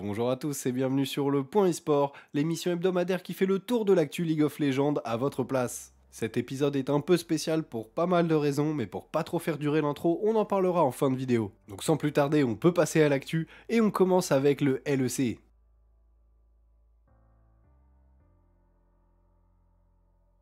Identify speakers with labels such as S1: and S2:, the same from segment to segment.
S1: Bonjour à tous et bienvenue sur le Point eSport, l'émission hebdomadaire qui fait le tour de l'actu League of Legends à votre place. Cet épisode est un peu spécial pour pas mal de raisons, mais pour pas trop faire durer l'intro, on en parlera en fin de vidéo. Donc sans plus tarder, on peut passer à l'actu et on commence avec le LEC.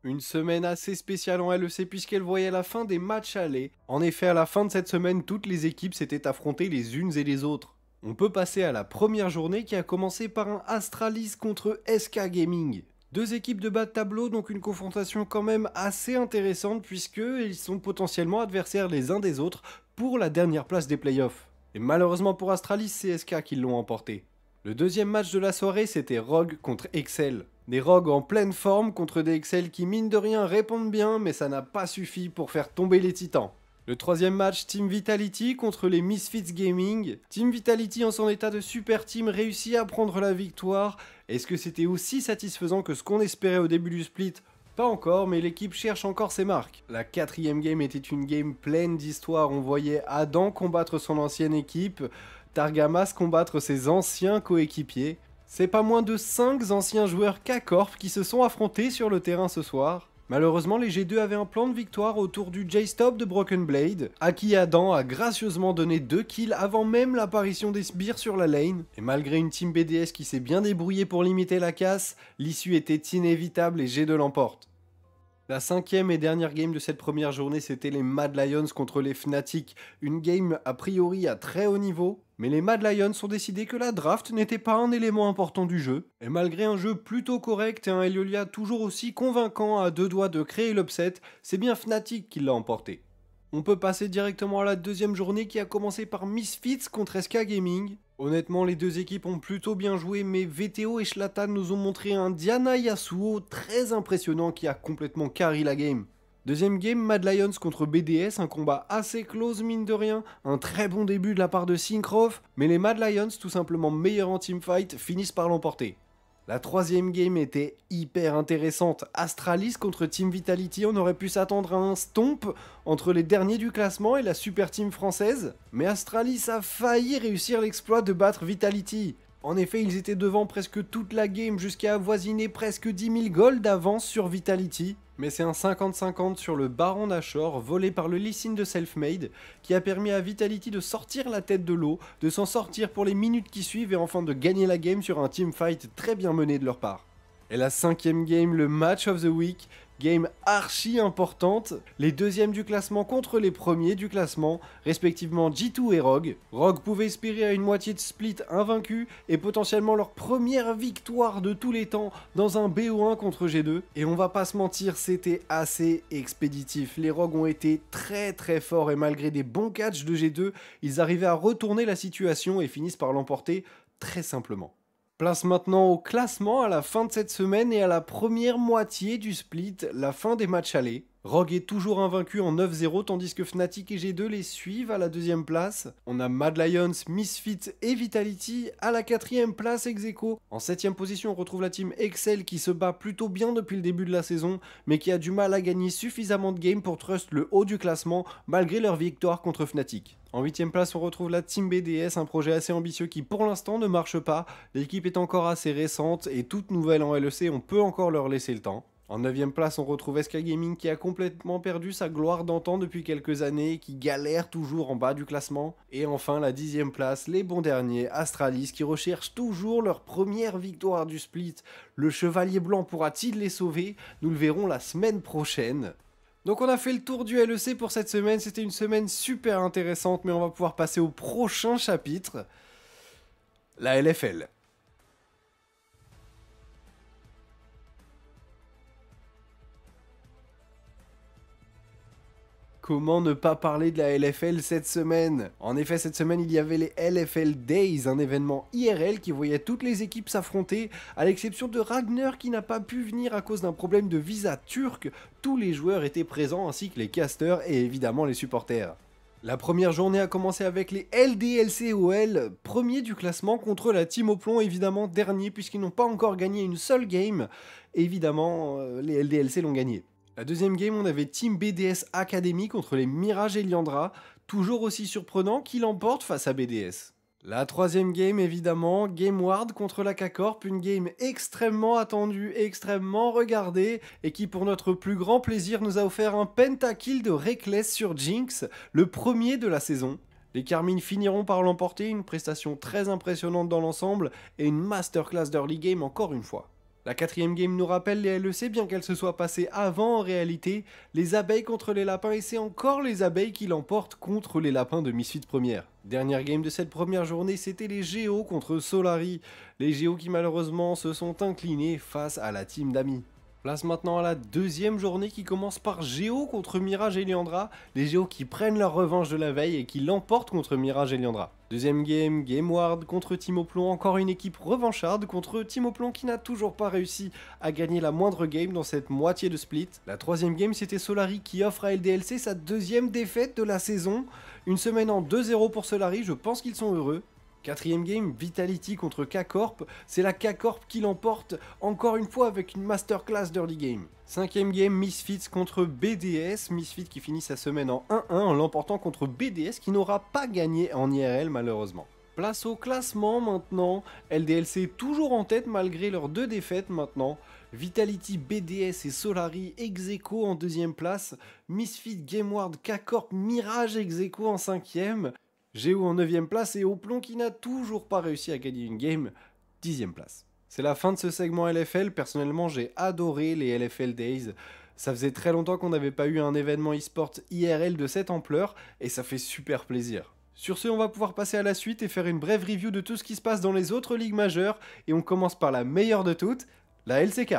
S1: Une semaine assez spéciale en LEC puisqu'elle voyait la fin des matchs allés. En effet, à la fin de cette semaine, toutes les équipes s'étaient affrontées les unes et les autres. On peut passer à la première journée qui a commencé par un Astralis contre SK Gaming. Deux équipes de bas de tableau, donc une confrontation quand même assez intéressante puisqu'ils sont potentiellement adversaires les uns des autres pour la dernière place des playoffs. Et malheureusement pour Astralis, c'est SK qui l'ont emporté. Le deuxième match de la soirée, c'était Rogue contre Excel. Des Rogues en pleine forme contre des Excel qui mine de rien répondent bien, mais ça n'a pas suffi pour faire tomber les titans. Le troisième match, Team Vitality contre les Misfits Gaming. Team Vitality en son état de super team réussit à prendre la victoire. Est-ce que c'était aussi satisfaisant que ce qu'on espérait au début du split? Pas encore, mais l'équipe cherche encore ses marques. La quatrième game était une game pleine d'histoire. On voyait Adam combattre son ancienne équipe, Targamas combattre ses anciens coéquipiers. C'est pas moins de 5 anciens joueurs K-Corp qui se sont affrontés sur le terrain ce soir. Malheureusement, les G2 avaient un plan de victoire autour du J-Stop de Broken Blade, à qui Adam a gracieusement donné 2 kills avant même l'apparition des sbires sur la lane. Et malgré une team BDS qui s'est bien débrouillée pour limiter la casse, l'issue était inévitable et G2 l'emporte. La cinquième et dernière game de cette première journée, c'était les Mad Lions contre les Fnatic. Une game a priori à très haut niveau, mais les Mad Lions ont décidé que la draft n'était pas un élément important du jeu. Et malgré un jeu plutôt correct et un Eliolia toujours aussi convaincant à deux doigts de créer l'upset, c'est bien Fnatic qui l'a emporté. On peut passer directement à la deuxième journée qui a commencé par Misfits contre SK Gaming. Honnêtement, les deux équipes ont plutôt bien joué, mais VTO et Schlatan nous ont montré un Diana Yasuo très impressionnant qui a complètement carry la game. Deuxième game, Mad Lions contre BDS, un combat assez close mine de rien, un très bon début de la part de Syncroft, mais les Mad Lions, tout simplement meilleurs en teamfight, finissent par l'emporter. La troisième game était hyper intéressante. Astralis contre Team Vitality, on aurait pu s'attendre à un stomp entre les derniers du classement et la super team française. Mais Astralis a failli réussir l'exploit de battre Vitality. En effet, ils étaient devant presque toute la game jusqu'à avoisiner presque 10 000 gold d'avance sur Vitality. Mais c'est un 50-50 sur le Baron Nashor volé par le Lee Sin de Selfmade qui a permis à Vitality de sortir la tête de l'eau, de s'en sortir pour les minutes qui suivent et enfin de gagner la game sur un teamfight très bien mené de leur part. Et la cinquième game, le match of the week, game archi importante, les deuxièmes du classement contre les premiers du classement, respectivement G2 et Rogue. Rogue pouvait espérer à une moitié de split invaincu et potentiellement leur première victoire de tous les temps dans un BO1 contre G2. Et on va pas se mentir, c'était assez expéditif. Les Rogues ont été très très forts et malgré des bons catchs de G2, ils arrivaient à retourner la situation et finissent par l'emporter très simplement. Place maintenant au classement à la fin de cette semaine et à la première moitié du split, la fin des matchs allés. Rogue est toujours invaincu en 9-0 tandis que Fnatic et G2 les suivent à la deuxième place. On a Mad Lions, Misfits et Vitality à la quatrième place ex aequo. En septième position on retrouve la team Excel qui se bat plutôt bien depuis le début de la saison mais qui a du mal à gagner suffisamment de games pour trust le haut du classement malgré leur victoire contre Fnatic. En 8ème place, on retrouve la Team BDS, un projet assez ambitieux qui pour l'instant ne marche pas. L'équipe est encore assez récente et toute nouvelle en LEC, on peut encore leur laisser le temps. En 9ème place, on retrouve SK Gaming qui a complètement perdu sa gloire d'antan depuis quelques années et qui galère toujours en bas du classement. Et enfin, la 10ème place, les bons derniers, Astralis, qui recherchent toujours leur première victoire du split. Le Chevalier Blanc pourra-t-il les sauver? Nous le verrons la semaine prochaine. Donc on a fait le tour du LEC pour cette semaine, c'était une semaine super intéressante, mais on va pouvoir passer au prochain chapitre, la LFL. Comment ne pas parler de la LFL cette semaine? En effet, cette semaine, il y avait les LFL Days, un événement IRL qui voyait toutes les équipes s'affronter, à l'exception de Ragnar qui n'a pas pu venir à cause d'un problème de visa turc. Tous les joueurs étaient présents, ainsi que les casters et évidemment les supporters. La première journée a commencé avec les LDLCOL, premiers du classement contre la Team au plomb, évidemment dernier puisqu'ils n'ont pas encore gagné une seule game. Évidemment, les LDLC l'ont gagné. La deuxième game, on avait Team BDS Academy contre les Mirage et Liandra, toujours aussi surprenant qu'il emporte face à BDS. La troisième game, évidemment, Game Ward contre la K-Corp, une game extrêmement attendue, extrêmement regardée, et qui pour notre plus grand plaisir nous a offert un pentakill de Reckless sur Jinx, le premier de la saison. Les Carmine finiront par l'emporter, une prestation très impressionnante dans l'ensemble, et une masterclass d'early game encore une fois. La quatrième game nous rappelle les LEC, bien qu'elle se soit passée avant en réalité, les abeilles contre les lapins, et c'est encore les abeilles qui l'emportent contre les lapins de Misfit première. Dernière game de cette première journée, c'était les Géos contre Solari, les Géos qui malheureusement se sont inclinés face à la team d'Ami. Place maintenant à la deuxième journée qui commence par Géo contre Mirage et Liandra, les Géos qui prennent leur revanche de la veille et qui l'emportent contre Mirage et Liandra. Deuxième game, Game Ward contre Team Oplon, encore une équipe revancharde contre Team Oplon qui n'a toujours pas réussi à gagner la moindre game dans cette moitié de split. La troisième game, c'était Solari qui offre à LDLC sa deuxième défaite de la saison. Une semaine en 2-0 pour Solari, je pense qu'ils sont heureux. Quatrième game, Vitality contre K-Corp, c'est la K-Corp qui l'emporte encore une fois avec une masterclass d'early game. Cinquième game, Misfits contre BDS, Misfits qui finit sa semaine en 1-1 en l'emportant contre BDS qui n'aura pas gagné en IRL malheureusement. Place au classement maintenant, LDLC toujours en tête malgré leurs deux défaites maintenant. Vitality, BDS et Solari ex-aequo en deuxième place, Misfit, Gameward, K-Corp, Mirage ex-aequo en cinquième. Géo en 9ème place et Oplon qui n'a toujours pas réussi à gagner une game, 10ème place. C'est la fin de ce segment LFL, personnellement j'ai adoré les LFL Days. Ça faisait très longtemps qu'on n'avait pas eu un événement e-sport IRL de cette ampleur et ça fait super plaisir. Sur ce, on va pouvoir passer à la suite et faire une brève review de tout ce qui se passe dans les autres ligues majeures et on commence par la meilleure de toutes, la LCK.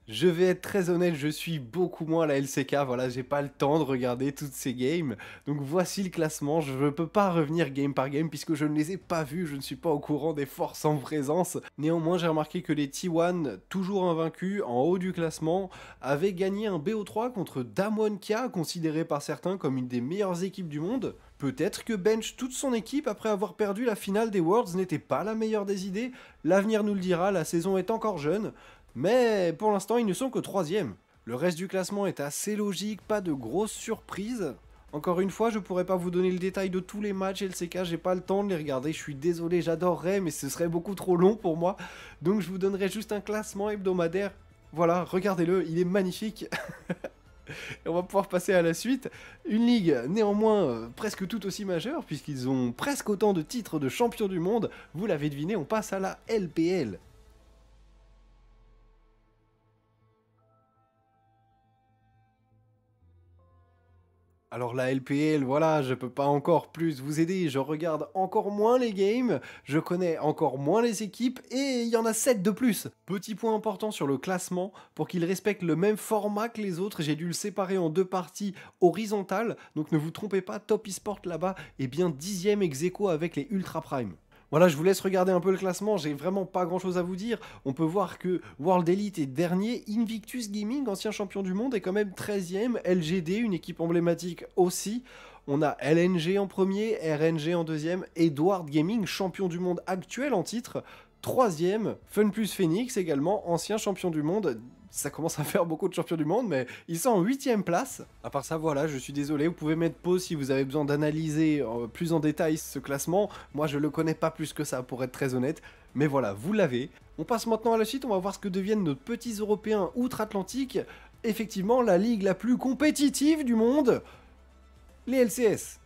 S1: Je vais être très honnête, je suis beaucoup moins à la LCK, voilà, j'ai pas le temps de regarder toutes ces games. Donc voici le classement, je ne peux pas revenir game par game puisque je ne les ai pas vus, je ne suis pas au courant des forces en présence. Néanmoins, j'ai remarqué que les T1, toujours invaincus, en haut du classement, avaient gagné un BO3 contre Damwon Kia, considéré par certains comme une des meilleures équipes du monde. Peut-être que bench toute son équipe après avoir perdu la finale des Worlds n'était pas la meilleure des idées, l'avenir nous le dira, la saison est encore jeune. Mais pour l'instant, ils ne sont que 3ème. Le reste du classement est assez logique, pas de grosses surprises. Encore une fois, je pourrais pas vous donner le détail de tous les matchs LCK, j'ai pas le temps de les regarder, je suis désolé, j'adorerais, mais ce serait beaucoup trop long pour moi. Donc je vous donnerai juste un classement hebdomadaire. Voilà, regardez-le, il est magnifique. Et on va pouvoir passer à la suite. Une ligue néanmoins presque tout aussi majeure, puisqu'ils ont presque autant de titres de champion du monde. Vous l'avez deviné, on passe à la LPL. Alors la LPL, voilà, je peux pas encore plus vous aider, je regarde encore moins les games, je connais encore moins les équipes et il y en a 7 de plus. Petit point important sur le classement, pour qu'il respecte le même format que les autres, j'ai dû le séparer en deux parties horizontales, donc ne vous trompez pas, Top eSport là-bas est bien 10ème ex-aequo avec les Ultra Prime. Voilà, je vous laisse regarder un peu le classement, j'ai vraiment pas grand chose à vous dire. On peut voir que World Elite est dernier, Invictus Gaming, ancien champion du monde, est quand même 13ème, LGD, une équipe emblématique aussi. On a LNG en premier, RNG en deuxième, Edward Gaming, champion du monde actuel en titre, troisième, Fun Plus Phoenix également, ancien champion du monde. Ça commence à faire beaucoup de champions du monde, mais ils sont en 8ème place. À part ça, voilà, je suis désolé, vous pouvez mettre pause si vous avez besoin d'analyser plus en détail ce classement. Moi, je le connais pas plus que ça, pour être très honnête. Mais voilà, vous l'avez. On passe maintenant à la suite, on va voir ce que deviennent nos petits Européens outre-Atlantique. Effectivement, la ligue la plus compétitive du monde, les LCS.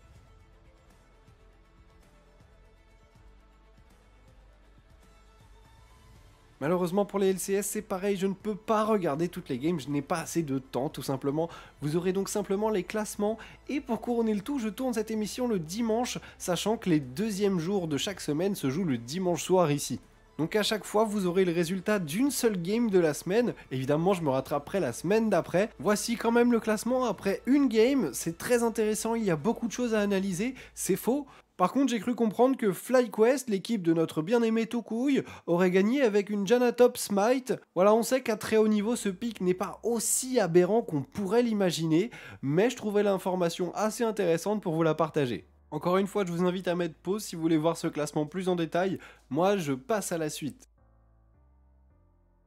S1: Malheureusement pour les LCS, c'est pareil, je ne peux pas regarder toutes les games, je n'ai pas assez de temps tout simplement. Vous aurez donc simplement les classements et pour couronner le tout, je tourne cette émission le dimanche, sachant que les deuxièmes jours de chaque semaine se jouent le dimanche soir ici. Donc à chaque fois, vous aurez le résultat d'une seule game de la semaine. Évidemment, je me rattraperai la semaine d'après. Voici quand même le classement après une game. C'est très intéressant, il y a beaucoup de choses à analyser. C'est faux. Par contre, j'ai cru comprendre que FlyQuest, l'équipe de notre bien-aimé Tokouille, aurait gagné avec une Janatop Smite. Voilà, on sait qu'à très haut niveau, ce pic n'est pas aussi aberrant qu'on pourrait l'imaginer, mais je trouvais l'information assez intéressante pour vous la partager. Encore une fois, je vous invite à mettre pause si vous voulez voir ce classement plus en détail. Moi, je passe à la suite.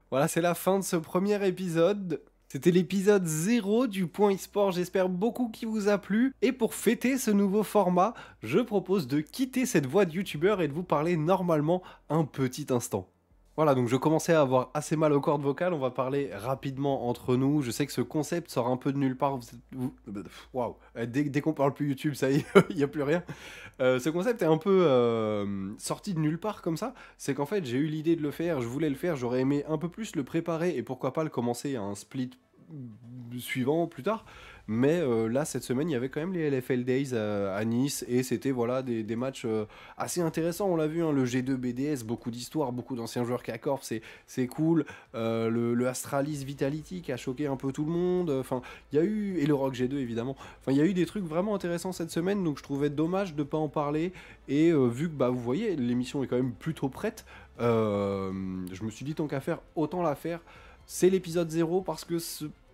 S1: Voilà, c'est la fin de ce premier épisode. C'était l'épisode 0 du Point eSport, j'espère beaucoup qu'il vous a plu. Et pour fêter ce nouveau format, je propose de quitter cette voie de youtubeur et de vous parler normalement un petit instant. Voilà, donc je commençais à avoir assez mal aux cordes vocales, on va parler rapidement entre nous. Je sais que ce concept sort un peu de nulle part. Waouh, dès qu'on parle plus YouTube, ça y est, il n'y a plus rien. Ce concept est un peu sorti de nulle part comme ça. C'est qu'en fait, j'ai eu l'idée de le faire, je voulais le faire, j'aurais aimé un peu plus le préparer et pourquoi pas le commencer à un split suivant plus tard. Mais là, cette semaine, il y avait quand même les LFL Days à Nice et c'était voilà, des matchs assez intéressants. On l'a vu, hein, le G2 BDS, beaucoup d'histoires, beaucoup d'anciens joueurs K-Corp, c'est cool. Le Astralis Vitality qui a choqué un peu tout le monde. Enfin, il y a eu, et le Rock G2 évidemment. Enfin, il y a eu des trucs vraiment intéressants cette semaine, donc je trouvais dommage de ne pas en parler. Et vu que bah, vous voyez, l'émission est quand même plutôt prête, je me suis dit tant qu'à faire, autant la faire. C'est l'épisode 0 parce que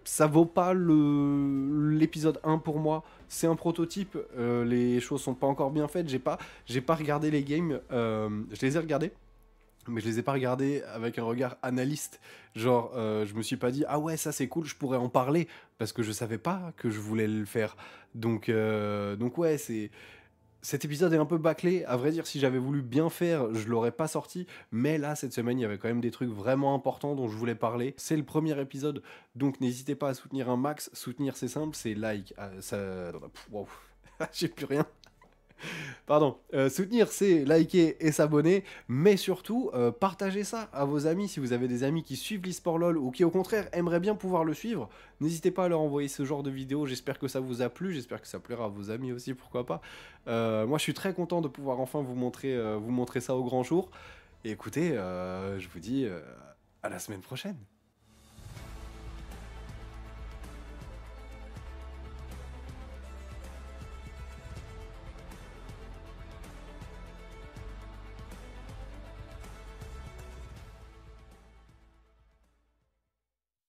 S1: ça vaut pas l'épisode 1 pour moi. C'est un prototype, les choses sont pas encore bien faites. J'ai pas regardé les games, je les ai regardés, mais je les ai pas regardés avec un regard analyste. Genre, je me suis pas dit, ah ouais, ça c'est cool, je pourrais en parler, parce que je savais pas que je voulais le faire. Donc ouais, cet épisode est un peu bâclé. À vrai dire, si j'avais voulu bien faire, je l'aurais pas sorti. Mais là, cette semaine, il y avait quand même des trucs vraiment importants dont je voulais parler. C'est le premier épisode, donc n'hésitez pas à soutenir un max. Soutenir, c'est simple, c'est like. Wow. J'ai plus rien. Pardon. Soutenir, c'est liker et s'abonner, mais surtout, partagez ça à vos amis. Si vous avez des amis qui suivent l'eSport LoL ou qui, au contraire, aimeraient bien pouvoir le suivre, n'hésitez pas à leur envoyer ce genre de vidéos. J'espère que ça vous a plu, j'espère que ça plaira à vos amis aussi, pourquoi pas. Moi, je suis très content de pouvoir enfin vous montrer ça au grand jour. Et écoutez, je vous dis à la semaine prochaine.